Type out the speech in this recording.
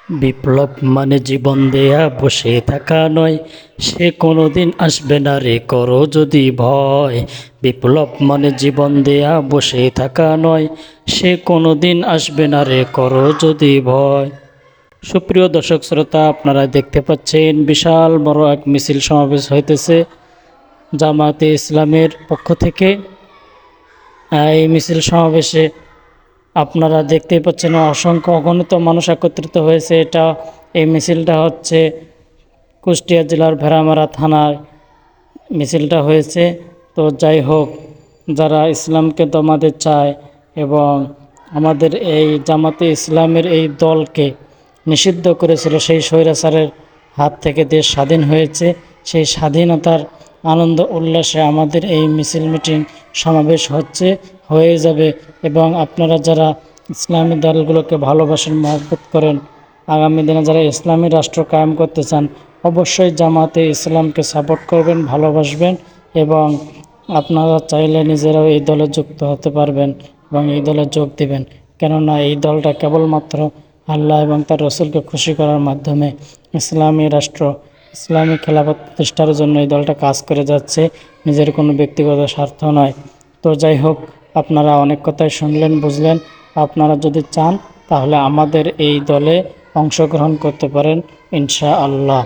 বিপ্লব মানে জীবন দেয়া বসে থাকা নয়, সে কোনোদিন আসবে না রে করো যদি ভয়। বিপ্লব মানে জীবন দেয়া বসে থাকা নয়, সে কোনোদিন আসবে না রে করো যদি ভয়। সুপ্রিয় দর্শক শ্রোতা, আপনারা দেখতে পাচ্ছেন বিশাল বড় এক মিছিল সমাবেশ হইতেছে জামায়াতে ইসলামের পক্ষ থেকে। এই মিছিল সমাবেশে আপনারা দেখতেই পাচ্ছেন অসংখ্য অগণিত মানুষ একত্রিত হয়েছে। এই মিছিলটা হচ্ছে কুষ্টিয়া জেলার ভেড়ামারা থানায় মিছিলটা হয়েছে। তো যাই হোক, যারা ইসলামকে দমাতে চায় এবং আমাদের এই জামাতে ইসলামের এই দলকে নিষিদ্ধ করেছিল, সেই স্বৈরাচারের হাত থেকে দেশ স্বাধীন হয়েছে। সেই স্বাধীনতার আনন্দ উল্লাসে আমাদের এই মিছিল মিটিং সমাবেশ হয়ে যাবে। এবং আপনারা যারা ইসলামী দলগুলোকে ভালোবাসেন, মহব্বত করেন, আগামী দিনে যারা ইসলামী রাষ্ট্র কায়েম করতে চান, অবশ্যই জামাতে ইসলামকে সাপোর্ট করবেন, ভালোবাসবেন এবং আপনারা চাইলে নিজেরাও এই দলে যুক্ত হতে পারবেন এবং এই দলে যোগ দিবেন। কেননা এই দলটা কেবলমাত্র আল্লাহ এবং তার রসুলকে খুশি করার মাধ্যমে ইসলামী রাষ্ট্র, ইসলামী খেলাফত প্রতিষ্ঠার জন্য এই দলটা কাজ করে যাচ্ছে, নিজের কোনো ব্যক্তিগত স্বার্থ নয়। তো যাই হোক, আপনারা অনেক কথাই শুনলেন, বুঝলেন। আপনারা যদি চান তাহলে আমাদের এই দলে অংশগ্রহণ করতে পারেন ইনশাআল্লাহ।